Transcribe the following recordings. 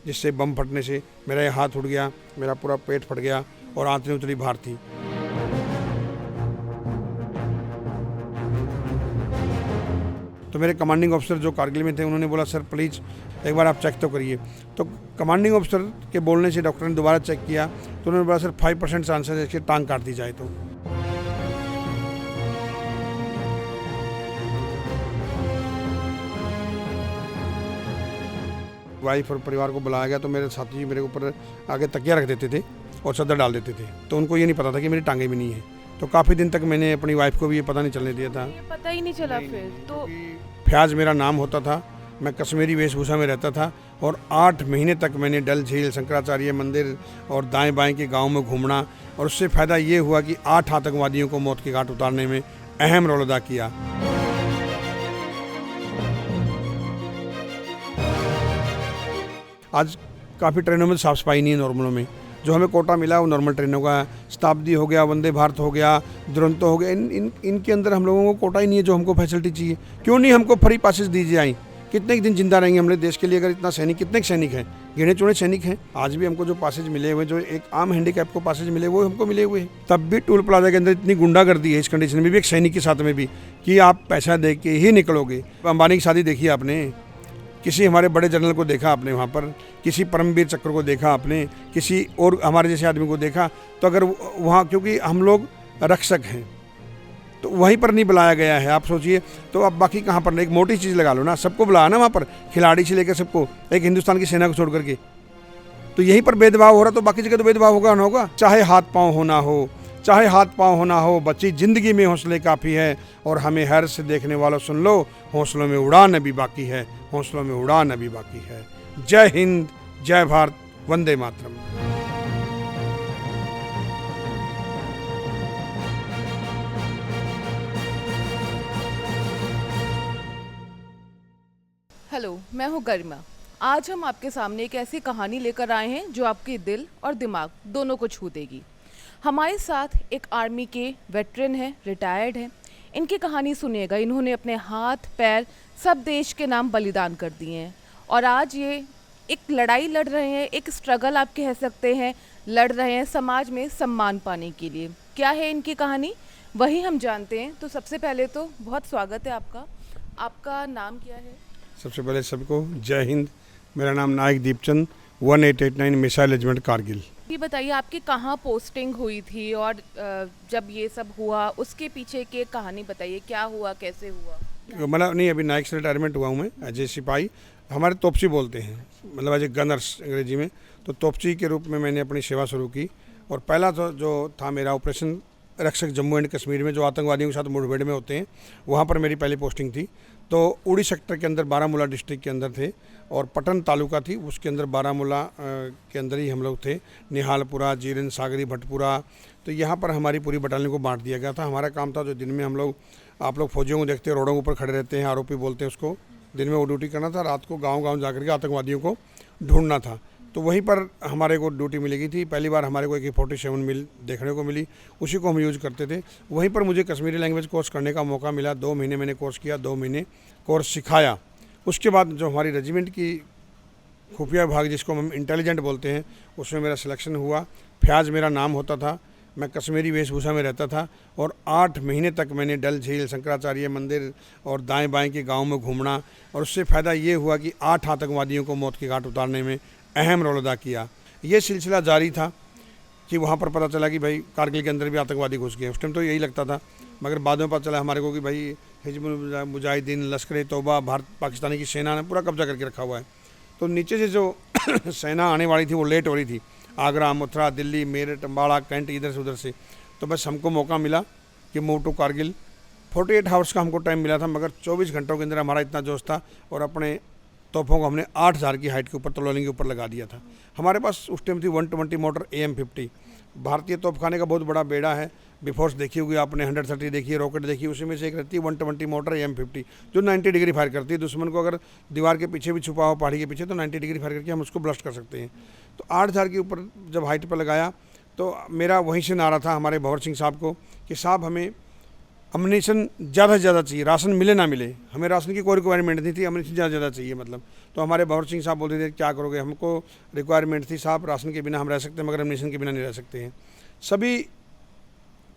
जिससे बम फटने से मेरा ये हाथ उड़ गया, मेरा पूरा पेट फट गया और आंतरें उतरी बाहर थी। तो मेरे कमांडिंग ऑफिसर जो कारगिल में थे उन्होंने बोला सर प्लीज़ एक बार आप चेक तो करिए। तो कमांडिंग ऑफिसर के बोलने से डॉक्टर ने दोबारा चेक किया तो उन्होंने बोला सर 5% चांसेस है कि टांग काट दी जाए। तो वाइफ और परिवार को बुलाया गया तो मेरे साथी जी मेरे ऊपर आगे तकिया रख देते थे और चादर डाल देते थे। तो उनको ये नहीं पता था कि मेरी टांगें भी नहीं है। तो काफ़ी दिन तक मैंने अपनी वाइफ को भी ये पता नहीं चलने दिया था। ये पता ही नहीं चला फिर तो। फयाज मेरा नाम होता था, मैं कश्मीरी वेशभूषा में रहता था और 8 महीने तक मैंने डल झील, शंकराचार्य मंदिर और दाएं बाएं के गांव में घूमना और उससे फ़ायदा ये हुआ कि 8 आतंकवादियों को मौत के घाट उतारने में अहम रोल अदा किया। आज काफ़ी ट्रेनों में साफ सफाई नहीं है नॉर्मलों में। जो हमें कोटा मिला वो नॉर्मल ट्रेनों का है। शताब्दी हो गया, वंदे भारत हो गया, दुरंतो हो गया, इनके अंदर हम लोगों को कोटा ही नहीं है जो हमको फैसिलिटी चाहिए। क्यों नहीं हमको फ्री पासेस दीजिए आई? कितने दिन जिंदा रहेंगे हमने देश के लिए? अगर इतना सैनिक, कितने सैनिक हैं? गिने चुने सैनिक हैं। आज भी हमको जो पासेज मिले हुए, जो एक आम हैंडीकैप को पासेज मिले वो हमको मिले हुए हैं। तब भी टोल प्लाजा के अंदर इतनी गुंडागर्दी है इस कंडीशन में भी, एक सैनिक के साथ में भी, कि आप पैसा दे के ही निकलोगे। अंबानी की शादी देखी आपने, किसी हमारे बड़े जनरल को देखा आपने वहाँ पर, किसी परमवीर चक्र को देखा आपने, किसी और हमारे जैसे आदमी को देखा? तो अगर वहाँ, क्योंकि हम लोग रक्षक हैं तो वहीं पर नहीं बुलाया गया है। आप सोचिए तो अब बाकी कहाँ पर? एक मोटी चीज़ लगा लो ना, सबको बुलाया ना वहाँ पर, खिलाड़ी से लेकर सबको, एक हिंदुस्तान की सेना को छोड़ करके। तो यहीं पर भेदभाव हो रहा, तो बाकी जगह तो भेदभाव होगा ना होगा। चाहे हाथ पाँव होना हो, चाहे हाथ पाँव होना हो, बच्ची जिंदगी में हौसले काफ़ी है। और हमें हैर से देखने वालों सुन लो, हौसलों में उड़ान अभी बाकी है, हौसलों में उड़ान अभी बाकी है। जय हिंद, जय भारत, वंदे मातरम। हेलो, मैं हूँ गरिमा। आज हम आपके सामने एक ऐसी कहानी लेकर आए हैं जो आपके दिल और दिमाग दोनों को छू देगी। हमारे साथ एक आर्मी के वेटरन हैं, रिटायर्ड हैं। इनकी कहानी सुनिएगा। इन्होंने अपने हाथ पैर सब देश के नाम बलिदान कर दिए हैं और आज ये एक लड़ाई लड़ रहे हैं, एक स्ट्रगल आप कह सकते हैं, लड़ रहे हैं समाज में सम्मान पाने के लिए। क्या है इनकी कहानी, वही हम जानते हैं। तो सबसे पहले तो बहुत स्वागत है आपका। आपका नाम क्या है? सबसे पहले सबको जय हिंद। मेरा नाम नायक दीपचंद, 1889 मिसाइल रेजिमेंट कारगिल। ये बताइए आपकी कहाँ पोस्टिंग हुई थी और जब ये सब हुआ उसके पीछे की कहानी बताइए, क्या हुआ, कैसे हुआ? मतलब नहीं, अभी नायक से रिटायरमेंट हुआ हूँ मैं एज ए सिपाही। हमारे तोपची बोलते हैं, मतलब एज ए गनर्स अंग्रेजी में। तो तोपची के रूप में मैंने अपनी सेवा शुरू की और पहला तो जो था मेरा ऑपरेशन रक्षक जम्मू एंड कश्मीर में, जो आतंकवादियों के साथ मुठभेड़ में होते हैं, वहाँ पर मेरी पहली पोस्टिंग थी। तो उड़ी सेक्टर के अंदर बारामूला डिस्ट्रिक्ट के अंदर थे और पटन तालुका थी, उसके अंदर बारामूला के अंदर ही हम लोग थे। निहालपुरा, जीरन, सागरी, भटपुरा। तो यहाँ पर हमारी पूरी बटालियन को बांट दिया गया था। हमारा काम था जो दिन में हम लोग, आप लोग फौजियों को देखते हैं रोडों के ऊपर खड़े रहते हैं, आरोपी बोलते हैं उसको, दिन में वो ड्यूटी करना था, रात को गाँव जाकर के आतंकवादियों को ढूंढना था। तो वहीं पर हमारे को ड्यूटी मिली गई थी। पहली बार हमारे को AK-47 मिल देखने को मिली, उसी को हम यूज़ करते थे। वहीं पर मुझे कश्मीरी लैंग्वेज कोर्स करने का मौका मिला। 2 महीने मैंने कोर्स किया, 2 महीने कोर्स सिखाया। उसके बाद जो हमारी रेजिमेंट की खुफिया विभाग, जिसको हम इंटेलिजेंट बोलते हैं, उसमें मेरा सिलेक्शन हुआ। फयाज मेरा नाम होता था, मैं कश्मीरी वेशभूषा में रहता था और 8 महीने तक मैंने डल झील, शंकराचार्य मंदिर और दाएं बाएं के गाँव में घूमना और उससे फ़ायदा ये हुआ कि 8 आतंकवादियों को मौत के घाट उतारने में अहम रोल अदा किया। ये सिलसिला जारी था कि वहाँ पर पता चला कि भाई कारगिल के अंदर भी आतंकवादी घुस गए। उस टाइम तो यही लगता था, मगर बाद में पता चला हमारे को कि भाई हिजबुल मुजाहिदीन, लश्कर तौबा, भारत पाकिस्तानी की सेना ने पूरा कब्जा करके रखा हुआ है। तो नीचे से जो सेना आने वाली थी वो लेट हो रही थी, आगरा, मथुरा, दिल्ली, मेरठ, अम्बाड़ा, कैंट, इधर से उधर से। तो बस हमको मौका मिला कि मूव टू कारगिल। 48 आवर्स का हमको टाइम मिला था, मगर 24 घंटों के अंदर हमारा इतना जोश था और अपने तोपों को हमने 8000 की हाइट के ऊपर, तलोलिंग के ऊपर लगा दिया था। हमारे पास उस टाइम थी 120 मोटर AM-50। भारतीय तोपखाने का बहुत बड़ा बेड़ा है। बिफोर्स देखी होगी आपने, 130 देखी है, रॉकेट देखी, उसी में से एक रहती है 120 मोटर AM-50, जो 90 डिग्री फायर करती है। दुश्मन को अगर दीवार के पीछे भी छुपा हो, पहाड़ी के पीछे, तो 90 डिग्री फायर करके हम उसको ब्लास्ट कर सकते हैं। तो 8000 के ऊपर जब हाइट पर लगाया तो मेरा वहीं से नारा था हमारे भंवर सिंह साहब को कि साहब हमें अम्युनिशन ज़्यादा से ज़्यादा चाहिए, राशन मिले ना मिले, हमें राशन की कोई रिक्वायरमेंट नहीं थी, अम्युनिशन ज़्यादा से ज़्यादा चाहिए मतलब। तो हमारे भवर सिंह साहब बोलते थे क्या करोगे, हमको रिक्वायरमेंट थी साहब राशन के बिना हम रह सकते हैं मगर अम्युनिशन के बिना नहीं रह सकते हैं। सभी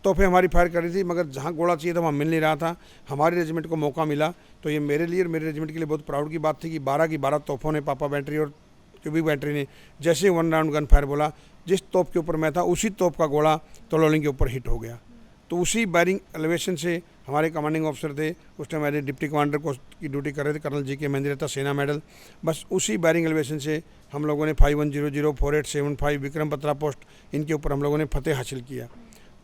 तोहफे हमारी फायर कर रही थी मगर जहाँ गोला चाहिए था वहाँ मिल नहीं रहा था। हमारे रेजिमेंट को मौका मिला तो ये मेरे लिए और मेरे रेजिमेंट के लिए बहुत प्राउड की बात थी कि 12 की 12 तोपों ने, पापा बैटरी और क्यूबिक बैटरी ने जैसे 1 राउंड गन फायर बोला, जिस तोप के ऊपर मैं था उसी तोप का गोला तलोलिंग के ऊपर हिट हो गया। तो उसी बैरिंग एलिवेशन से हमारे कमांडिंग ऑफिसर थे, उस टाइम मेरे डिप्टी कमांडर को की ड्यूटी कर रहे थे, कर्नल जी के महेंद्र था, सेना मेडल, बस उसी बैरिंग एलिवेशन से हम लोगों ने 5100 4875 विक्रम बत्रा पोस्ट इनके ऊपर हम लोगों ने फतेह हासिल किया।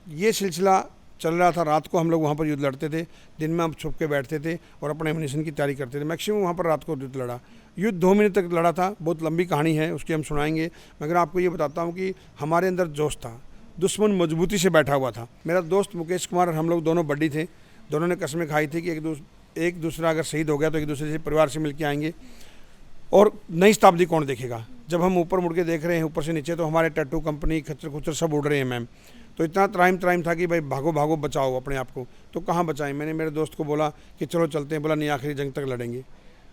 ये सिलसिला चल रहा था, रात को हम लोग वहाँ पर युद्ध लड़ते थे, दिन में हम छुप के बैठते थे और अपने एमिनेशन की तैयारी करते थे। मैक्सिमम वहाँ पर रात को युद्ध लड़ा, युद्ध 2 महीने तक लड़ा था, बहुत लंबी कहानी है उसकी हम सुनाएंगे, मगर आपको ये बताता हूँ कि हमारे अंदर जोश था, दुश्मन मजबूती से बैठा हुआ था। मेरा दोस्त मुकेश कुमार और हम लोग दोनों बड्डी थे, दोनों ने कसमें खाई थी कि एक दूसरा अगर शहीद हो गया तो एक दूसरे से परिवार से मिल के आएंगे और नई शताब्दी कौन देखेगा। जब हम ऊपर मुड़ के देख रहे हैं ऊपर से नीचे तो हमारे टैटू कंपनी खच्चर खुच्चर सब उड़ रहे हैं मैम। तो इतना त्राइम था कि भाई भागो भागो बचाओ अपने आप को। तो कहाँ बचाएं, मैंने मेरे दोस्त को बोला कि चलो चलते हैं, बोला नहीं आखिरी जंग तक लड़ेंगे।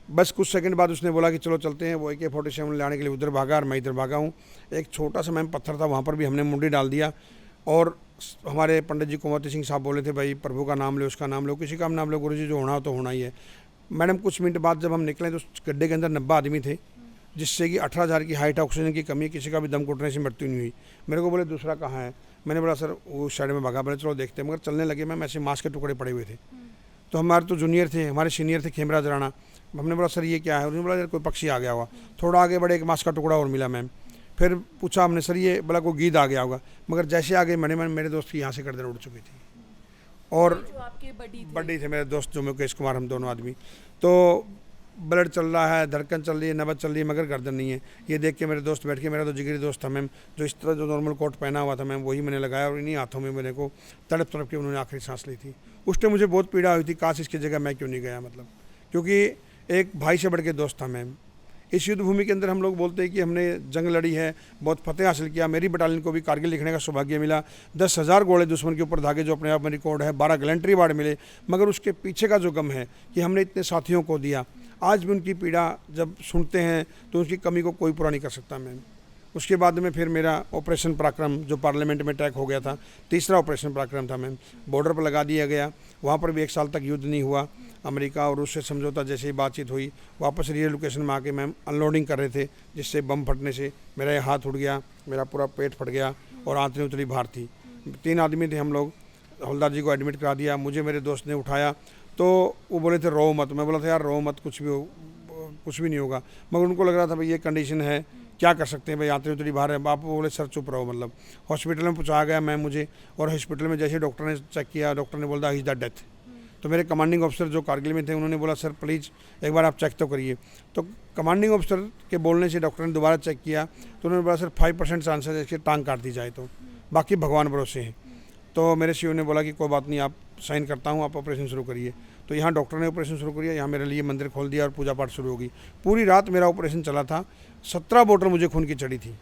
बस कुछ सेकंड बाद उसने बोला कि चलो चलते हैं, वो AK-47 लाने के लिए उधर भागा और मैं इधर भागा हूँ। एक छोटा सा मैम पत्थर था वहाँ पर भी हमने मुंडी डाल दिया और हमारे पंडित जी कुंवरती सिंह साहब बोले थे भाई प्रभु का नाम लो, उसका नाम लो, किसी का नाम लो, गुरुजी जो होना हो तो होना ही है। मैडम कुछ मिनट बाद जब हम निकले तो उस गड्ढे के अंदर 90 आदमी थे, जिससे कि 18,000 की हाइट, ऑक्सीजन की कमी, किसी का भी दम घुटने से मृत्यु नहीं हुई। मेरे को बोले दूसरा कहाँ है, मैंने बोला सर वो साइड में भागा। बोले चलो देखते हैं, मगर चलने लगे मैम ऐसे मांस के टुकड़े पड़े हुए थे। तो हमारे तो जूनियर थे, हमारे सीनियर थे खेमराज राणा, हमने बोला सर ये क्या है, उन्होंने बोला यार कोई पक्षी आ गया होगा। थोड़ा आगे बढ़े एक मांस का टुकड़ा और मिला मैम, फिर पूछा हमने सर ये, बोला कोई गीद आ गया होगा, मगर जैसे आगे मेरे दोस्त की यहाँ से गर्दन उड़ चुकी थी और जो आपके बड़ी थे मेरे दोस्त जो मुकेश कुमार, हम दोनों आदमी। तो ब्लड चल रहा है, धड़कन चल रही है, नब्ज चल रही है, मगर गर्दन नहीं है। ये देख के मेरे दोस्त बैठ के, मेरा तो जिगरी दोस्त था मैम, जो इस तरह जो नॉर्मल कोट पहना हुआ था मैम वही मैंने लगाया और इन्हीं हाथों में मेरे को तड़प तड़प के उन्होंने आखिरी सांस ली थी। उस टाइम मुझे बहुत पीड़ा हुई थी, काश इसकी जगह मैं क्यों नहीं गया मतलब, क्योंकि एक भाई से बढ़ के दोस्त था मैम। इस युद्ध भूमि के अंदर हम लोग बोलते हैं कि हमने जंग लड़ी है, बहुत फतेह हासिल किया। मेरी बटालियन को भी कारगिल लिखने का सौभाग्य मिला, 10,000 गोले दुश्मन के ऊपर दागे जो अपने आप में रिकॉर्ड है, 12 गैलेंट्री अवार्ड मिले। मगर उसके पीछे का जो गम है कि हमने इतने साथियों को दिया, आज भी उनकी पीड़ा जब सुनते हैं तो उसकी कमी को कोई पूरा नहीं कर सकता मैम। उसके बाद में फिर मेरा ऑपरेशन पराक्रम जो पार्लियामेंट में अटैक हो गया था, तीसरा ऑपरेशन पराक्रम था मैम, बॉर्डर पर लगा दिया गया। वहाँ पर भी 1 साल तक युद्ध नहीं हुआ। अमेरिका और रूस से समझौता जैसे ही बातचीत हुई, वापस रीलोकेशन में आके मैम अनलोडिंग कर रहे थे, जिससे बम फटने से मेरा ये हाथ उड़ गया, मेरा पूरा पेट फट गया और आंतरें उतरी बाहर थी। 3 आदमी थे हम लोग, हवलदार जी को एडमिट करा दिया, मुझे मेरे दोस्त ने उठाया तो वो बोले थे रो मत। मैं बोला था यार रो मत, कुछ भी नहीं होगा, मगर उनको लग रहा था भाई ये कंडीशन है, क्या कर सकते हैं भाई, आंतरें उतरी बाहर है। बाप बोले सर चुप रहो मतलब। हॉस्पिटल में पहुँचाया गया मैम मुझे, और हॉस्पिटल में जैसे डॉक्टर ने चेक किया, डॉक्टर ने बोला इज द डेथ। तो मेरे कमांडिंग ऑफिसर जो कारगिल में थे उन्होंने बोला सर प्लीज़ एक बार आप चेक तो करिए। तो कमांडिंग ऑफिसर के बोलने से डॉक्टर ने दोबारा चेक किया तो उन्होंने बोला सर 5% चांसेस है इसकी टांग काट दी जाए, तो बाकी भगवान भरोसे हैं। तो मेरे सीओ ने बोला कि कोई बात नहीं, आप साइन करता हूँ, आप ऑपरेशन शुरू करिए। तो यहाँ डॉक्टर ने ऑपरेशन शुरू किया, यहाँ मेरे लिए मंदिर खोल दिया और पूजा पाठ शुरू होगी। पूरी रात मेरा ऑपरेशन चला था, 17 बोतल मुझे खून की चढ़ी थी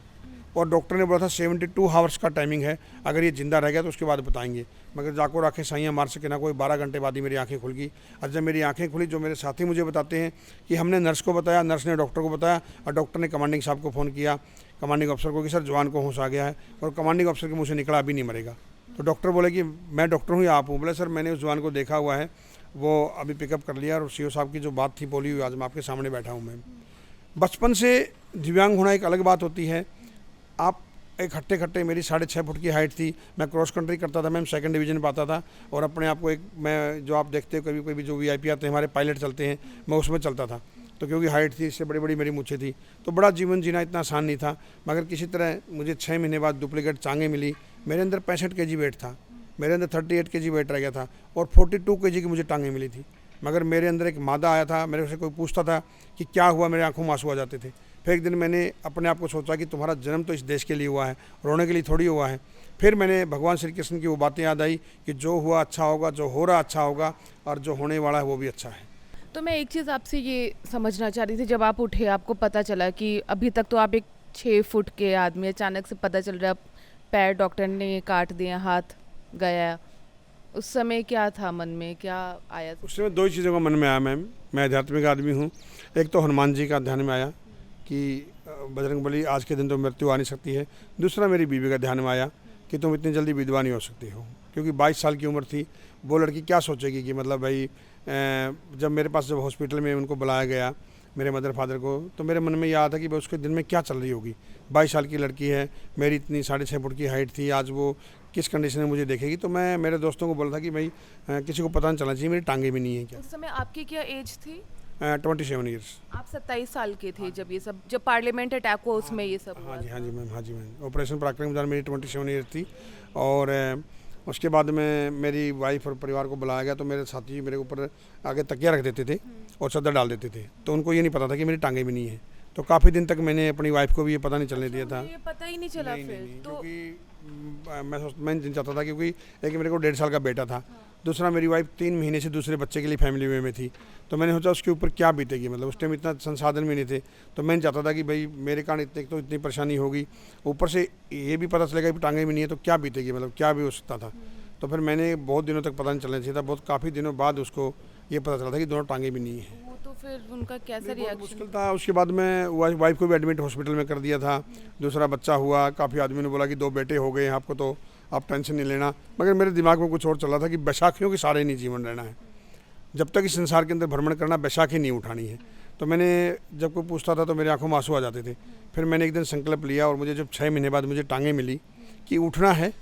और डॉक्टर ने बोला था 72 हावर्स का टाइमिंग है, अगर ये जिंदा रह गया तो उसके बाद बताएंगे। मगर जाको आँखें साइयाँ मार सके ना कोई, 12 घंटे बाद ही मेरी आंखें खुल गई। और जब मेरी आंखें खुली, जो मेरे साथी मुझे बताते हैं कि हमने नर्स को बताया, नर्स ने डॉक्टर को बताया और डॉक्टर ने कमांडिंग साहब को फ़ोन किया, कमांडिंग अफसर को, कि सर जवान को होश आ गया है और कमांडिंग अफसर के मुँह से निकला अभी नहीं मरेगा। तो डॉक्टर बोले कि मैं डॉक्टर हूँ या आप हूँ? बोले सर मैंने उस जवान को देखा हुआ है, वो अभी पिकअप कर लिया और सीओ साहब की जो बात थी बोली हुई, आज मैं आपके सामने बैठा हूँ। मैम बचपन से दिव्यांग होना एक अलग बात होती है। आप एक हट्टे मेरी 6.5 फुट की हाइट थी, मैं क्रॉस कंट्री करता था मैम, 2nd डिवीज़न पाता था और अपने आप को एक, मैं जो आप देखते हो कभी कभी जो VIP आते हैं हमारे पायलट चलते हैं, मैं उसमें चलता था। तो क्योंकि हाइट थी, इससे बड़ी बड़ी मेरी मूछें थी, तो बड़ा जीवन जीना इतना आसान नहीं था। मगर किसी तरह मुझे 6 महीने बाद डुप्लीकेट टांगें मिली। मेरे अंदर 65 kg वेट था, मेरे अंदर 38 kg वेट रह गया था और 42 kg की मुझे टांगें मिली थी। मगर मेरे अंदर एक मादा आया था, मेरे से कोई पूछता था कि क्या हुआ, मेरे आंखों में आंसू आ जाते थे। फिर एक दिन मैंने अपने आप को सोचा कि तुम्हारा जन्म तो इस देश के लिए हुआ है, रोने के लिए थोड़ी हुआ है। फिर मैंने भगवान श्री कृष्ण की वो बातें याद आई कि जो हुआ अच्छा होगा, जो हो रहा अच्छा होगा और जो होने वाला है वो भी अच्छा है। तो मैं एक चीज़ आपसे ये समझना चाह रही थी, जब आप उठे आपको पता चला कि अभी तक तो आप एक 6 फुट के आदमी, अचानक से पता चल रहा है पैर डॉक्टर ने काट दिए, हाथ गया, उस समय क्या था मन में, क्या आया था? उस समय दो ही चीज़ों का मन में आया मैम। मैं आध्यात्मिक आदमी हूँ। एक तो हनुमान जी का ध्यान में आया कि बजरंगबली आज के दिन तो मृत्यु आ नहीं सकती है। दूसरा मेरी बीवी का ध्यान में आया कि तुम इतनी जल्दी विधवा नहीं हो सकती हो, क्योंकि 22 साल की उम्र थी। वो लड़की क्या सोचेगी कि मतलब भाई जब मेरे पास जब हॉस्पिटल में उनको बुलाया गया मेरे मदर फादर को, तो मेरे मन में यह आता कि भाई उसके दिन में क्या चल रही होगी। 22 साल की लड़की है, मेरी इतनी 6.5 फुट की हाइट थी, आज वो किस कंडीशन में मुझे देखेगी। तो मैं मेरे दोस्तों को बोला था कि भाई किसी को पता नहीं चलना चाहिए मेरी टांगे भी नहीं है क्या। उस समय आपकी क्या एज थी? 27 ईयर्स। आप 27 साल के थे जब ये सब, जब पार्लियामेंट अटैक हुआ उसमें ये सब हुआ? हाँ जी मैम, हाँ जी मैम। ऑपरेशन पराक्रम दौरान मेरी 27 ईयर थी। और उसके बाद में मेरी वाइफ और परिवार को बुलाया गया, तो मेरे साथी मेरे ऊपर आगे तकिया रख देते थे और चादर डाल देते थे। तो उनको ये नहीं पता था कि मेरी टांगे भी नहीं है। तो काफ़ी दिन तक मैंने अपनी वाइफ को भी ये पता नहीं चलने दिया था। ये पता ही नहीं चला फिर तो? क्योंकि मैं नहीं चाहता था, क्योंकि एक मेरे को 1.5 साल का बेटा था, दूसरा मेरी वाइफ 3 महीने से दूसरे बच्चे के लिए फैमिली में थी। तो मैंने सोचा उसके ऊपर क्या बीतेगी, मतलब उस टाइम इतना संसाधन भी नहीं थे। तो मैं चाहता था कि भाई मेरे कारण इतनी परेशानी होगी, ऊपर से ये भी पता चलेगा कि टांगे भी नहीं है तो क्या बीतेगी, मतलब क्या भी हो सकता था। तो फिर मैंने बहुत दिनों तक पता नहीं चलना चाहिए था, बहुत काफ़ी दिनों बाद उसको ये पता चला था कि दोनों टांगे भी नहीं है। वो तो फिर उनका कैसा बहुत रिएक्शन? मुश्किल था। उसके बाद मैं वाइफ को भी एडमिट हॉस्पिटल में कर दिया था। दूसरा बच्चा हुआ, काफ़ी आदमी ने बोला कि 2 बेटे हो गए आपको, तो आप टेंशन नहीं लेना। मगर मेरे दिमाग में कुछ और चल रहा था कि बैसाखियों के सारे नहीं जीवन रहना है, जब तक इस संसार के अंदर भ्रमण करना, बैसाखी नहीं उठानी है। तो मैंने जब कोई पूछता था तो मेरी आंखों में आंसू आ जाते थे। फिर मैंने एक दिन संकल्प लिया और मुझे जब 6 महीने बाद मुझे टांगें मिली कि उठना है,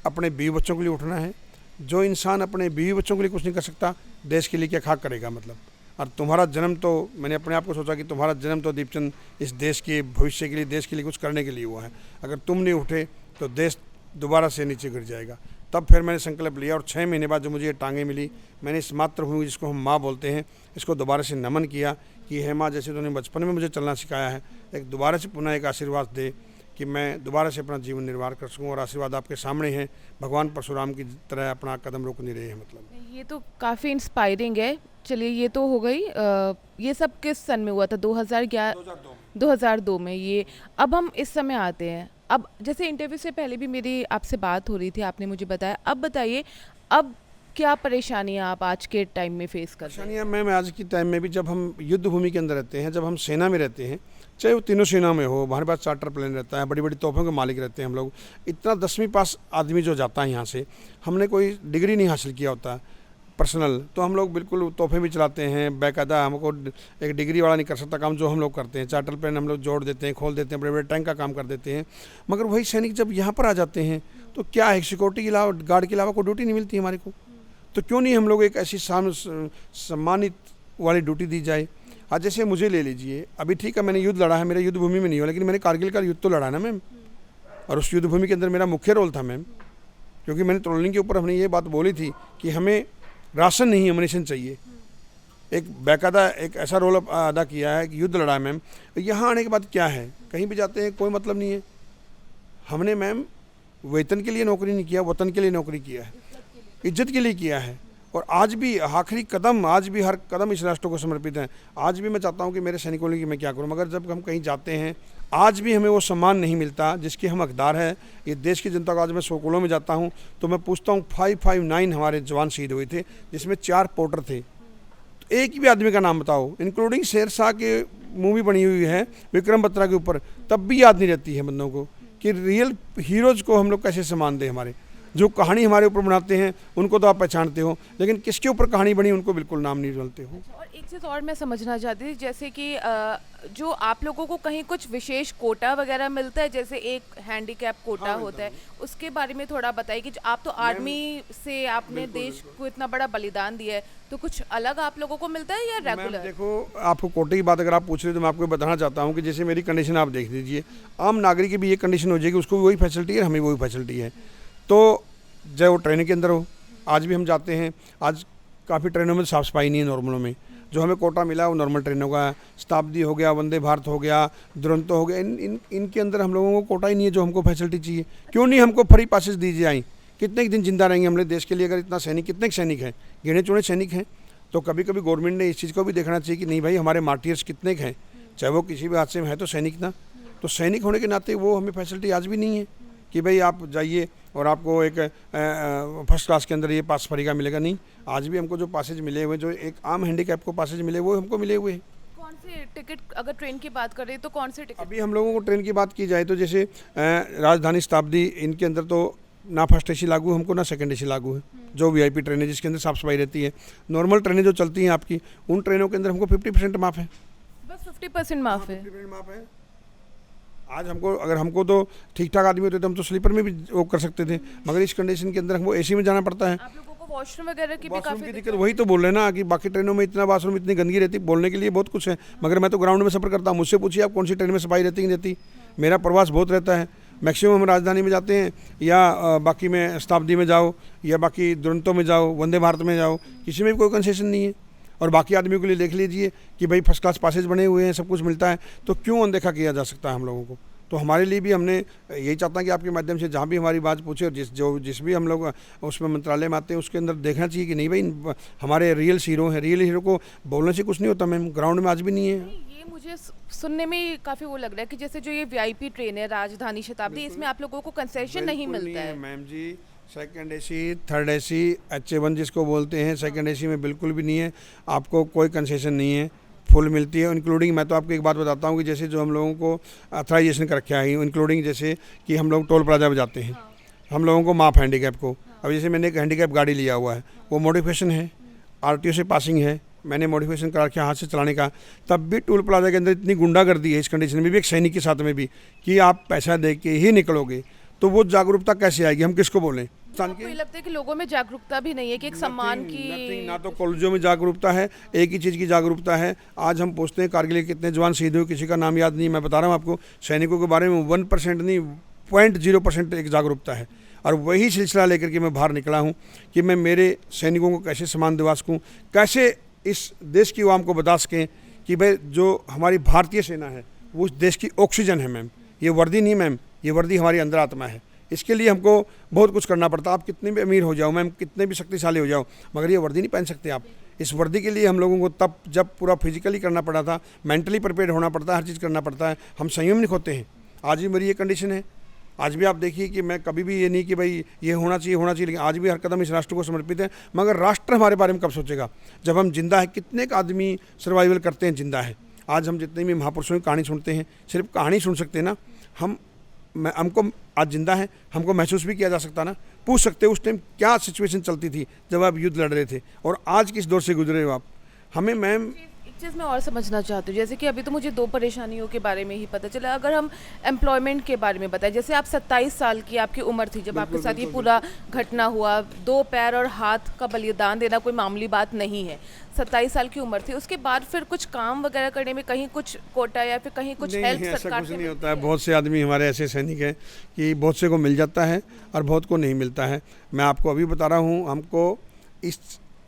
अपने बीवी बच्चों के लिए उठना है। जो इंसान अपने बीवी बच्चों के लिए कुछ नहीं कर सकता, देश के लिए क्या खाक करेगा मतलब। और तुम्हारा जन्म तो, मैंने अपने आप को सोचा कि तुम्हारा जन्म तो दीपचंद इस देश के भविष्य के लिए, देश के लिए कुछ करने के लिए हुआ है। अगर तुम नहीं उठे तो देश दोबारा से नीचे गिर जाएगा। तब फिर मैंने संकल्प लिया और 6 महीने बाद जो मुझे ये टांगें मिली, मैंने इस मातृभूमि जिसको हम माँ बोलते हैं, इसको दोबारा से नमन किया कि हे माँ, जैसे तूने बचपन में मुझे चलना सिखाया है, एक दोबारा से पुनः एक आशीर्वाद दे कि मैं दोबारा से अपना जीवन निर्वाह कर सकूं। और आशीर्वाद आपके सामने है, भगवान परशुराम की तरह अपना कदम रोक नहीं रहे हैं मतलब। ये तो काफ़ी इंस्पायरिंग है। चलिए ये तो हो गई। ये सब किस सन में हुआ था? 2002 में ये। अब हम इस समय आते हैं। अब जैसे इंटरव्यू से पहले भी मेरी आपसे बात हो रही थी, आपने मुझे बताया। अब बताइए, अब क्या परेशानियाँ आप आज के टाइम में फेस कर रहे हैं? परेशानियाँ मैम आज के टाइम में भी, जब हम युद्ध भूमि के अंदर रहते हैं, जब हम सेना में रहते हैं, चाहे वो तीनों सेना में हो, हमारे पास चार्टर प्लेन रहता है, बड़ी बड़ी तोपों के मालिक रहते हैं हम लोग। इतना 10वीं पास आदमी जो जाता है यहाँ से, हमने कोई डिग्री नहीं हासिल किया होता पर्सनल, तो हम लोग बिल्कुल तोहफे भी चलाते हैं बाकायदा। हमको एक डिग्री वाला नहीं कर सकता काम जो हम लोग करते हैं। चार्टर प्लेन हम लोग जोड़ देते हैं, खोल देते हैं, बड़े बड़े टैंक का काम कर देते हैं। मगर वही सैनिक जब यहाँ पर आ जाते हैं तो क्या है, सिक्योरिटी के अलावा, गार्ड के अलावा कोई ड्यूटी नहीं मिलती हमारे को। तो क्यों नहीं हम लोग एक ऐसी सम्मानित वाली ड्यूटी दी जाए। आज जैसे मुझे ले लीजिए, अभी ठीक है मैंने युद्ध लड़ा है, मेरा युद्ध भूमि में नहीं हुआ, लेकिन मैंने कारगिल का युद्ध तो लड़ा ना मैम। और उस युद्ध भूमि के अंदर मेरा मुख्य रोल था मैम, क्योंकि मैंने ट्रोलिंग के ऊपर हमने ये बात बोली थी कि हमें राशन नहीं, एमुनिशन चाहिए। एक बाकायदा एक ऐसा रोल अदा किया है कि युद्ध लड़ा है मैम। यहाँ आने के बाद क्या है, कहीं भी जाते हैं कोई मतलब नहीं है। हमने मैम वेतन के लिए नौकरी नहीं किया, वतन के लिए नौकरी किया है, इज्जत के लिए किया है। और आज भी आखिरी कदम, आज भी हर कदम इस राष्ट्र को समर्पित है। आज भी मैं चाहता हूँ कि मेरे सैनिकों के लिए मैं क्या करूँ, मगर जब हम कहीं जाते हैं आज भी हमें वो सम्मान नहीं मिलता जिसके हम हकदार हैं। ये देश की जनता को, आज मैं स्कूलों में जाता हूँ तो मैं पूछता हूँ, 559 हमारे जवान शहीद हुए थे, जिसमें 4 पोर्टर थे। तो एक भी आदमी का नाम बताओ, इंक्लूडिंग शेरशाह के मूवी बनी हुई है विक्रम बत्रा के ऊपर, तब भी याद नहीं रहती है बंदों को कि रियल हीरोज़ को हम लोग कैसे सम्मान दें। हमारे जो कहानी हमारे ऊपर बनाते हैं उनको तो आप पहचानते हो, लेकिन किसके ऊपर कहानी बनी उनको बिल्कुल नाम नहीं जानते हो। और एक चीज़ और मैं समझना चाहती थी, जैसे कि जो आप लोगों को कहीं कुछ विशेष कोटा वगैरह मिलता है, जैसे एक हैंडीकैप कोटा होता है, उसके बारे में थोड़ा बताइए कि आप तो आर्मी से आपने देश को इतना बड़ा बलिदान दिया है, तो कुछ अलग आप लोगों को मिलता है या रेगुलर? देखो, आपको कोटे की बात अगर आप पूछ रहे हो तो मैं आपको बताना चाहता हूँ कि जैसे मेरी कंडीशन आप देख लीजिए, आम नागरिक की भी ये कंडीशन हो जाएगी, उसको भी वही फैसिलिटी है, हमें वही फैसिलिटी है। तो चाहे वो ट्रेन के अंदर हो, आज भी हम जाते हैं, आज काफ़ी ट्रेनों में साफ़ सफाई नहीं है नॉर्मलों में। जो हमें कोटा मिला वो नॉर्मल ट्रेनों का है, शताब्दी हो गया, वंदे भारत हो गया, दुरंतो हो गया, इनके अंदर हम लोगों को कोटा ही नहीं है जो हमको फैसिलिटी चाहिए। क्यों नहीं हमको फ्री पासेस दी जाए? कितने दिन जिंदा रहेंगे हमने देश के लिए? अगर इतना सैनिक, कितने सैनिक हैं, गिने चुने सैनिक हैं, तो कभी कभी गवर्नमेंट ने इस चीज़ को भी देखना चाहिए कि नहीं भाई, हमारे मार्टियर्स कितने हैं, चाहे वो किसी भी हादसे में है तो सैनिक ना। तो सैनिक होने के नाते वो हमें फैसिलिटी आज भी नहीं है कि भाई आप जाइए और आपको एक फर्स्ट क्लास के अंदर ये पास फ्री का मिलेगा, नहीं। आज भी हमको जो पासेज मिले हुए, जो एक आम हैंडीकैप को पासेज मिले वो हमको मिले हुए हैं। कौन से टिकट, अगर ट्रेन की बात करें तो कौन से टिकट? अभी हम लोगों को ट्रेन की बात की जाए तो जैसे राजधानी, शताब्दी, इनके अंदर तो ना फर्स्ट एसी लागू हमको, ना सेकंड एसी लागू है। जो वीआईपी ट्रेनें जिसके अंदर साफ सफाई रहती है, नॉर्मल ट्रेनें जो चलती हैं आपकी, उन ट्रेनों के अंदर हमको 50% माफ़ है। बस 50% माफ है। 50% माफ़ है। आज हमको, अगर हमको तो ठीक ठाक आदमी होते तो हम तो स्लीपर में भी वो कर सकते थे, मगर इस कंडीशन के अंदर हमको एसी में जाना पड़ता है। आप लोगों को वॉशरूम वगैरह की भी वॉशरूम काफी की दिक्कत, वही तो बोल रहे हैं ना कि बाकी ट्रेनों में इतना वॉशरूम, इतनी गंदगी रहती, बोलने के लिए बहुत कुछ है, मगर मैं तो ग्राउंड में सफ़र करता हूँ। मुझसे पूछिए आप कौन सी ट्रेन में सफाई रहती कि नहीं रहती। मेरा प्रवास बहुत रहता है। मैक्सिमम हम राजधानी में जाते हैं, या बाकी में शताब्दी में जाओ, या बाकी दुरंतो में जाओ, वंदे भारत में जाओ, किसी में भी कोई कंसेशन नहीं है। और बाकी आदमियों के लिए देख लीजिए कि भाई फर्स्ट क्लास पासेज बने हुए हैं, सब कुछ मिलता है, तो क्यों अनदेखा किया जा सकता है हम लोगों को। तो हमारे लिए भी हमने यही चाहता है कि आपके माध्यम से जहाँ भी हमारी बात पूछे, और जिस भी हम लोग उसमें मंत्रालय में आते हैं, उसके अंदर देखना चाहिए कि नहीं भाई हमारे रियल हीरो हैं। रियल हीरो को बोलने से कुछ नहीं होता मैम, ग्राउंड में आज भी नहीं है। ये मुझे सुनने में काफी वो लग रहा है कि जैसे जो ये वीआईपी ट्रेन है राजधानी शताब्दी, इसमें आप लोगों को कंसेशन नहीं बिल्कुल मिलता है। मैम जी। Second AC, third AC, HA1 जिसको बोलते हैं, सेकंड एसी में बिल्कुल भी नहीं है, आपको कोई कंसेशन नहीं है, फुल मिलती है। इंक्लूडिंग, मैं तो आपको एक बात बताता हूँ कि जैसे जो हम लोगों को ऑथराइजेशन कर रखा है, इंक्लूडिंग जैसे कि हम लोग टोल प्लाजा पर जाते हैं, हम लोगों को माफ़ हैंडीकैप को। अब जैसे मैंने एक हैंडीकैप गाड़ी लिया हुआ है, वो मॉडिफिकेशन है, RTO से पासिंग है, मैंने मॉडिफिकेशन करा रखा हाथ से चलाने का, तब भी टोल प्लाजा के अंदर इतनी गुंडागर्दी है इस कंडीशन में भी, एक सैनिक के साथ में भी, कि आप पैसा दे के ही निकलोगे, तो वो जागरूकता कैसे आएगी, हम किसको बोलें। आपको ये लगता है कि लोगों में जागरूकता भी नहीं है कि एक सम्मान की? ना तो कॉलेजों में जागरूकता है, एक ही चीज़ की जागरूकता है। आज हम पूछते हैं कारगिल के कितने जवान शहीद हुए, किसी का नाम याद नहीं। मैं बता रहा हूँ आपको, सैनिकों के बारे में 1% नहीं, 0.0% एक जागरूकता है। और वही सिलसिला लेकर के मैं बाहर निकला हूँ कि मैं मेरे सैनिकों को कैसे सम्मान दिवा सकूँ, कैसे इस देश की आवाम को बता सकें कि भाई जो हमारी भारतीय सेना है वो उस देश की ऑक्सीजन है मैम। ये वर्दी नहीं मैम, ये वर्दी हमारी अंदर आत्मा है। इसके लिए हमको बहुत कुछ करना पड़ता है। आप कितने भी अमीर हो जाओ मैम, कितने भी शक्तिशाली हो जाओ, मगर ये वर्दी नहीं पहन सकते आप। इस वर्दी के लिए हम लोगों को तब जब पूरा फिजिकली करना पड़ा था, मेंटली प्रिपेयर होना पड़ता है, हर चीज़ करना पड़ता है। हम संयम नहीं खोते हैं। आज भी मेरी ये कंडीशन है। आज भी आप देखिए कि मैं कभी भी ये नहीं कि भाई ये होना चाहिए, लेकिन आज भी हर कदम इस राष्ट्र को समर्पित है। मगर राष्ट्र हमारे बारे में कब सोचेगा, जब हम जिंदा है। कितने आदमी सर्वाइवल करते हैं जिंदा है। आज हम जितने भी महापुरुषों की कहानी सुनते हैं, सिर्फ कहानी सुन सकते हैं ना हमको आज जिंदा है, हमको महसूस भी किया जा सकता ना। पूछ सकते हो उस टाइम क्या सिचुएशन चलती थी जब आप युद्ध लड़ रहे थे, और आज किस दौर से गुजरे हो आप। हमें मैम एक चीज़ मैं और समझना चाहती हूँ, जैसे कि अभी तो मुझे 2 परेशानियों के बारे में ही पता चला। अगर हम एम्प्लॉयमेंट के बारे में बताएं, जैसे आप 27 साल की आपकी उम्र थी जब आपके साथ ये पूरा घटना हुआ। 2 पैर और हाथ का बलिदान देना कोई मामूली बात नहीं है। 27 साल की उम्र थी, उसके बाद फिर कुछ काम वगैरह करने में कहीं कुछ कोटा या फिर कहीं कुछ हेल्प नहीं, ऐसा सरकार कुछ से नहीं होता मिलती है। बहुत से आदमी हमारे ऐसे सैनिक हैं कि बहुत से को मिल जाता है और बहुत को नहीं मिलता है। मैं आपको अभी बता रहा हूँ, हमको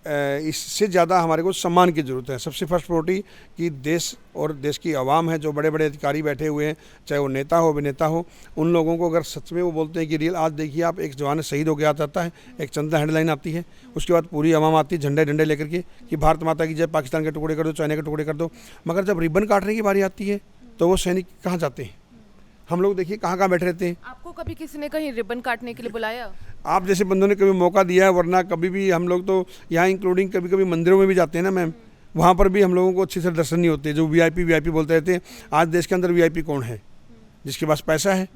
इससे ज़्यादा हमारे को सम्मान की ज़रूरत है। सबसे फर्स्ट प्रायोरिटी कि देश और देश की आवाम है, जो बड़े बड़े अधिकारी बैठे हुए हैं, चाहे वो नेता हो अभिनेता हो, उन लोगों को अगर सच में वो बोलते हैं कि रियल। आज देखिए आप, एक जवान शहीद हो गया जाता है, एक चंदा हेडलाइन आती है, उसके बाद पूरी आवाम आती है झंडे झंडे लेकर के कि भारत माता की जय, पाकिस्तान के टुकड़े कर दो, चाइना के टुकड़े कर दो। मगर जब रिबन काटने की बारी आती है तो वो सैनिक कहाँ जाते हैं। हम लोग देखिए कहाँ कहाँ बैठे रहते हैं। आपको कभी किसी ने कहीं रिबन काटने के लिए बुलाया? आप जैसे बंदों ने कभी मौका दिया है, वरना कभी भी हम लोग तो यहाँ इंक्लूडिंग कभी कभी मंदिरों में भी जाते हैं ना मैम, वहाँ पर भी हम लोगों को अच्छे से दर्शन नहीं होते। जो वीआईपी बोलते रहते हैं, आज देश के अंदर वीआईपी कौन है? जिसके पास पैसा है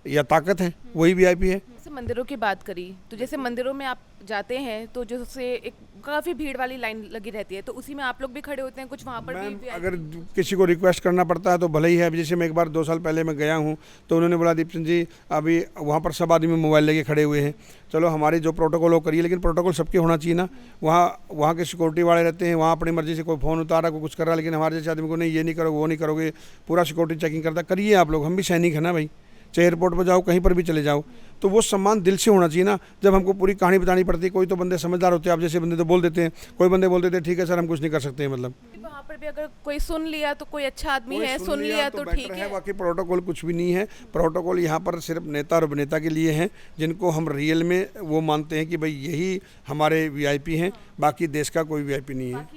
या ताकत है, वही वीआईपी है। जैसे मंदिरों की बात करी, तो जैसे मंदिरों में आप जाते हैं तो जैसे एक काफ़ी भीड़ वाली लाइन लगी रहती है, तो उसी में आप लोग भी खड़े होते हैं कुछ वहाँ पर मैम भी? अगर किसी को रिक्वेस्ट करना पड़ता है तो भले ही है। अभी जैसे मैं एक बार 2 साल पहले मैं गया हूँ, तो उन्होंने बोला दीप सिंह जी अभी वहाँ पर सब आदमी मोबाइल लेके खड़े हुए हैं। चलो हमारी जो प्रोटोकॉल वो करिए, लेकिन प्रोटोकॉल सबके होना चाहिए ना। वहाँ के सिक्योरिटी वाले रहते हैं, वहाँ अपनी मर्जी से कोई फ़ोन उतारा, कोई कुछ कर रहा है, लेकिन हमारे जैसे आदमी को नहीं, ये नहीं करोगे, वो नहीं करोगे, पूरा सिक्योरिटी चेकिंग करता। करिए आप लोग, हम भी सैनिक है ना भाई। चाहे एयरपोर्ट पर जाओ, कहीं पर भी चले जाओ, तो वो सम्मान दिल से होना चाहिए ना। जब हमको पूरी कहानी बतानी पड़ती है, कोई तो बंदे समझदार होते हैं, आप जैसे बंदे तो बोल देते हैं, कोई बंदे बोल देते हैं ठीक है सर हम कुछ नहीं कर सकते हैं। मतलब वहाँ पर भी अगर कोई सुन लिया तो कोई अच्छा आदमी है, सुन लिया तो ठीक है। बाकी प्रोटोकॉल कुछ भी नहीं है। प्रोटोकॉल यहाँ पर सिर्फ नेता और अभिनेता के लिए हैं, जिनको हम रियल में वो मानते हैं कि भाई यही हमारे वीआईपी हैं, बाकी देश का कोई वीआईपी नहीं है।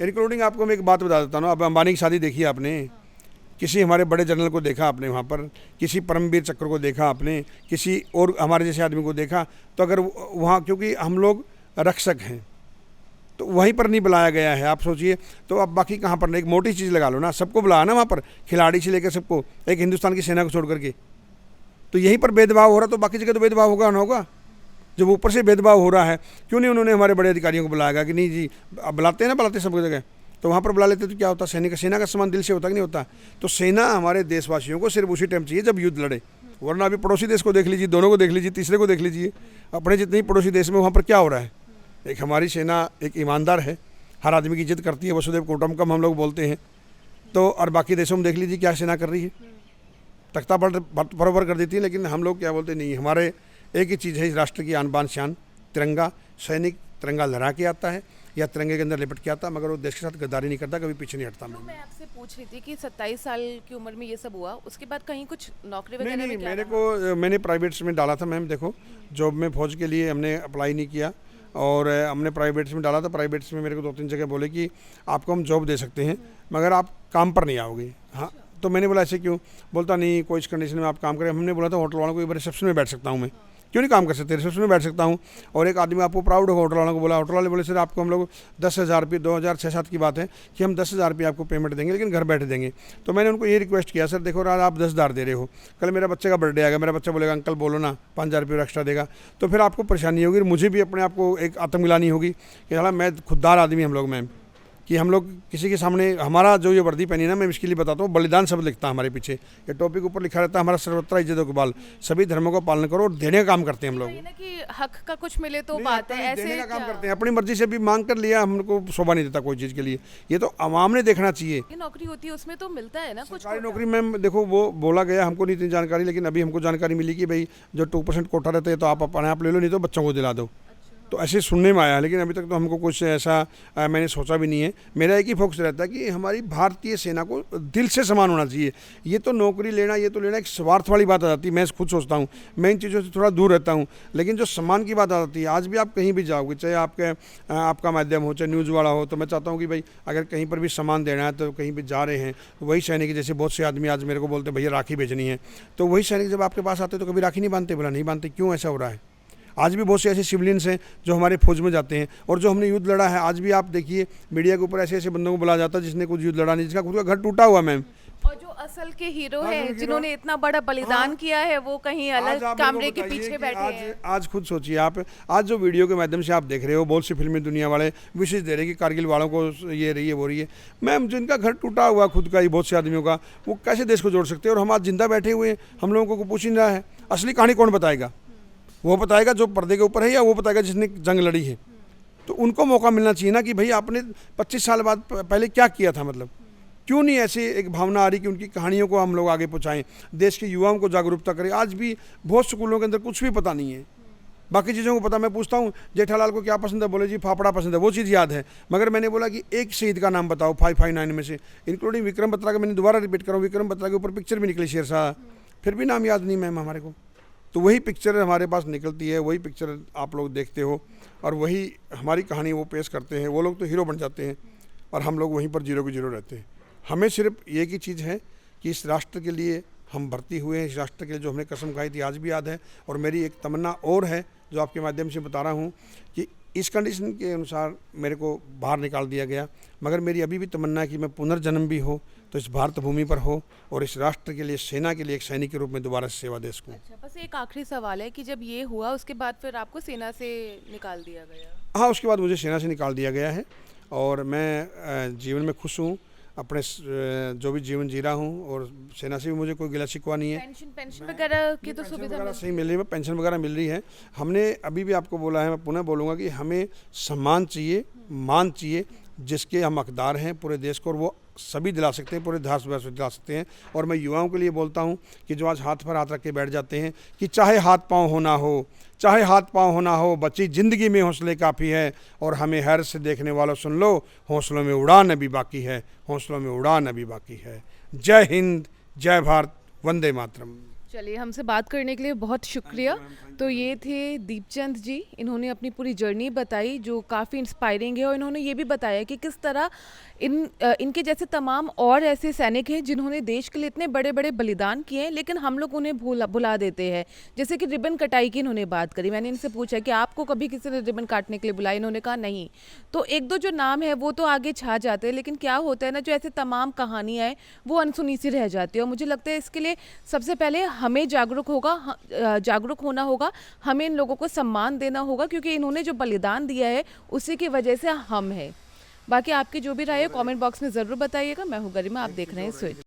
इंक्लूडिंग आपको मैं एक बात बता देता हूँ, अब अंबानी की शादी देखी आपने, किसी हमारे बड़े जनरल को देखा आपने वहाँ पर, किसी परमवीर चक्र को देखा आपने, किसी और हमारे जैसे आदमी को देखा, तो अगर वहाँ, क्योंकि हम लोग रक्षक हैं तो वहीं पर नहीं बुलाया गया है। आप सोचिए, तो अब बाकी कहाँ पर, एक मोटी चीज़ लगा लो ना, सबको बुलाया ना वहाँ पर, खिलाड़ी से लेकर सबको, एक हिंदुस्तान की सेना को छोड़ करके। तो यहीं पर भेदभाव हो रहा, तो बाकी जगह तो भेदभाव होगा ना होगा। जब ऊपर से भेदभाव हो रहा है, क्यों नहीं उन्होंने हमारे बड़े अधिकारियों को बुलाया कि नहीं जी, अब बुलाते हैं ना, बुलाते सब जगह, तो वहाँ पर बुला लेते तो क्या होता, सेना का सम्मान दिल से होता कि नहीं होता। तो सेना हमारे देशवासियों को सिर्फ उसी टाइम चाहिए जब युद्ध लड़े, वरना अभी पड़ोसी देश को देख लीजिए, दोनों को देख लीजिए, तीसरे को देख लीजिए, अपने जितने ही पड़ोसी देश में वहाँ पर क्या हो रहा है। एक हमारी सेना एक ईमानदार है, हर आदमी की इज्जत करती है, वसुदेव कुटुंबकम हम लोग बोलते हैं। तो और बाकी देशों में देख लीजिए क्या सेना कर रही है, तख्ता बराबर कर देती है। लेकिन हम लोग क्या बोलते, नहीं, हमारे एक ही चीज़ है इस राष्ट्र की आन बान शान, तिरंगा। सैनिक तिरंगा लहरा के आता है या तिरंगे के अंदर लिपट के आता, मगर वो देश के साथ गद्दारी नहीं करता, कभी पीछे नहीं हटता। मैं आपसे पूछ रही थी कि 27 साल की उम्र में ये सब हुआ, उसके बाद कहीं कुछ नौकरी वगैरह नहीं, में क्या मैंने प्राइवेट्स में डाला था मैम। देखो, जॉब में फौज के लिए हमने अप्लाई नहीं किया, और हमने प्राइवेट्स में डाला था। प्राइवेट्स में मेरे को 2-3 जगह बोले कि आपको हम जॉब दे सकते हैं, मगर आप काम पर नहीं आओगे। हाँ, तो मैंने बोला ऐसे क्यों, बोलता नहीं, कोई इस कंडीशन में आप काम करें। हमने बोला था होटल वालों को, रिसेप्शन में बैठ सकता हूँ मैं, क्यों नहीं काम कर सकते, रिसेप्शन में बैठ सकता हूँ। और एक आदमी आपको प्राउड होगा, होटल वालों को बोला, होटल वाले बोले सर आपको हम लोग 10,000 रुपये, 2006-07 की बात है कि हम 10,000 रुपये आपको पेमेंट देंगे, लेकिन घर बैठे देंगे। तो मैंने उनको ये रिक्वेस्ट किया, सर देखो आज आप 10,000 दे रहे हो, कल मेरा बच्चे का बर्थडे आएगा, मेरा बच्चा बोलेगा अंकल बोलो ना 5,000 रुपये एक्स्ट्रा देगा, तो फिर आपको परेशानी होगी, मुझे भी अपने आप को एक आत्मग्लानी होगी कि हाँ मैं खुददार आदमी हम लोग, मैम, कि हम लोग किसी के सामने, हमारा जो ये वर्दी पहनी ना, मैं इसके लिए बताता हूँ, बलिदान शब्द लिखता है हमारे पीछे, ये टॉपिक ऊपर लिखा रहता है, हमारा सर्वत्र इज्जतों के बाल, सभी धर्मों का पालन करो, और देने का काम करते हैं हम लोग। कि हक का कुछ मिले तो बात है, ऐसे देने का काम करते हैं, अपनी मर्जी से भी मांग कर लिया, हमको शोभा नहीं देता कोई चीज़ के लिए, ये तो आवाम ने देखना चाहिए। ये नौकरी होती है उसमें तो मिलता है ना कुछ सरकारी नौकरी में। देखो वो बोला गया, हमको नहीं इतनी जानकारी, लेकिन अभी हमको जानकारी मिली कि भाई जो 2% कोटा रहता है तो आप अपने आप ले लो, नहीं तो बच्चों को दिला दो। तो ऐसे सुनने में आया, लेकिन अभी तक तो हमको कुछ ऐसा मैंने सोचा भी नहीं है। मेरा एक ही फोकस रहता है कि हमारी भारतीय सेना को दिल से सम्मान होना चाहिए। ये तो नौकरी लेना, ये तो लेना एक स्वार्थ वाली बात आ जाती है। मैं खुद सोचता हूँ, मैं इन चीज़ों से थोड़ा दूर रहता हूँ, लेकिन जो सम्मान की बात आ जाती है, आज भी आप कहीं भी जाओगे, चाहे आपका माध्यम हो, चाहे न्यूज़ वाला हो, तो मैं चाहता हूँ कि भाई अगर कहीं पर भी सम्मान देना है, तो कहीं भी जा रहे हैं, तो वही सैनिक, जैसे बहुत से आदमी आज मेरे को बोलते हैं भैया राखी भेजनी है, तो वही सैनिक जब आपके पास आते तो कभी राखी नहीं बांधते, बोला नहीं बांधते, क्यों ऐसा हो रहा है। आज भी बहुत से ऐसे सिविलियंस हैं जो हमारे फौज में जाते हैं, और जो हमने युद्ध लड़ा है, आज भी आप देखिए मीडिया के ऊपर ऐसे ऐसे बंदों को बुलाया जाता है जिसने कुछ युद्ध लड़ा नहीं, जिसका खुद का घर टूटा हुआ, मैम। और जो असल के हीरो हैं, जिन्होंने इतना बड़ा बलिदान किया है, वो कहीं अलग कैमरे के पीछे बैठे हैं। आज खुद सोचिए आप, आज जो वीडियो के माध्यम से आप देख रहे हो, बहुत सी फिल्मी दुनिया वाले विशेष दे रहे हैं कि कारगिल वालों को ये रही है वो रही है। मैम, जिनका घर टूटा हुआ खुद का ही, बहुत से आदमियों का, वो कैसे देश को जोड़ सकते हैं। और हम आज जिंदा बैठे हुए हैं, हम लोगों को पूछ नहीं रहा है। असली कहानी कौन बताएगा? वो बताएगा जो पर्दे के ऊपर है, या वो बताएगा जिसने जंग लड़ी है। तो उनको मौका मिलना चाहिए ना कि भाई आपने 25 साल बाद पहले क्या किया था, मतलब क्यों नहीं ऐसे एक भावना आ रही कि उनकी कहानियों को हम लोग आगे पहुँचाएं, देश के युवाओं को जागरूकता करें। आज भी बहुत स्कूलों के अंदर कुछ भी पता नहीं है, बाकी चीज़ों को पता। मैं पूछता हूँ जेठालाल को क्या पसंद है, बोले जी फाफड़ा पसंद है, वो चीज़ याद है। मगर मैंने बोला कि एक शहीद का नाम बताओ 559 में से, इंक्लूडिंग विक्रम बत्रा का। मैंने दोबारा रिपीट करा, विक्रम बत्रा के ऊपर पिक्चर भी निकली शेरशाह, फिर भी नाम याद नहीं मैम हमारे को। तो वही पिक्चर हमारे पास निकलती है, वही पिक्चर आप लोग देखते हो, और वही हमारी कहानी वो पेश करते हैं। वो लोग तो हीरो बन जाते हैं, और हम लोग वहीं पर जीरो के जीरो रहते हैं। हमें सिर्फ एक ही चीज़ है कि इस राष्ट्र के लिए हम भर्ती हुए हैं, इस राष्ट्र के लिए जो हमने कसम खाई थी आज भी याद है। और मेरी एक तमन्ना और है जो आपके माध्यम से बता रहा हूँ कि इस कंडीशन के अनुसार मेरे को बाहर निकाल दिया गया, मगर मेरी अभी भी तमन्ना है कि मैं पुनर्जन्म भी हो तो इस भारत भूमि पर हो, और इस राष्ट्र के लिए, सेना के लिए एक सैनिक के रूप में दोबारा सेवा दे सकूँ। अच्छा, बस एक आखिरी सवाल है कि जब ये हुआ उसके बाद फिर आपको सेना से निकाल दिया गया? हाँ, उसके बाद मुझे सेना से निकाल दिया गया है, और मैं जीवन में खुश हूँ, अपने जो भी जीवन जी रहा हूँ, और सेना से भी मुझे कोई गिला शिकवा नहीं है। पेंशन वगैरह की तो सुविधा सही मिल रही है, पेंशन वगैरह मिल रही है। हमने अभी भी आपको बोला है, मैं पुनः बोलूँगा कि हमें सम्मान चाहिए, मान चाहिए, जिसके हम हकदार हैं पूरे देश को, और वो सभी दिला सकते हैं, पूरे देश में दिला सकते हैं। और मैं युवाओं के लिए बोलता हूँ कि जो आज हाथ पर हाथ रख के बैठ जाते हैं कि चाहे हाथ पाँव होना हो, चाहे हाथ पाँव होना हो, बच्ची ज़िंदगी में हौसले काफ़ी है। और हमें हैरत से देखने वालों सुन लो, हौसलों में उड़ान अभी बाकी है, हौसलों में उड़ान अभी बाकी है। जय हिंद, जय भारत, वंदे मातरम। चलिए, हमसे बात करने के लिए बहुत शुक्रिया। तो ये थे दीपचंद जी, इन्होंने अपनी पूरी जर्नी बताई जो काफ़ी इंस्पायरिंग है, और इन्होंने ये भी बताया कि किस तरह इनके जैसे तमाम और ऐसे सैनिक हैं जिन्होंने देश के लिए इतने बड़े बड़े बलिदान किए हैं, लेकिन हम लोग उन्हें भुला देते हैं। जैसे कि रिबन कटाई की इन्होंने बात करी, मैंने इनसे पूछा कि आपको कभी किसी ने रिबन काटने के लिए बुलाया, इन्होंने कहा नहीं। तो एक दो जो नाम है वो तो आगे छा जाते हैं, लेकिन क्या होता है ना, जो ऐसे तमाम कहानियाँ हैं वो अनसुनी सी रह जाती है। और मुझे लगता है इसके लिए सबसे पहले हमें जागरूक होना होगा, हमें इन लोगों को सम्मान देना होगा, क्योंकि इन्होंने जो बलिदान दिया है उसी की वजह से हम हैं। बाकी आपकी जो भी राय है कमेंट बॉक्स में ज़रूर बताइएगा। मैं हूँ गरिमा, आप देख रहे हैं स्विच।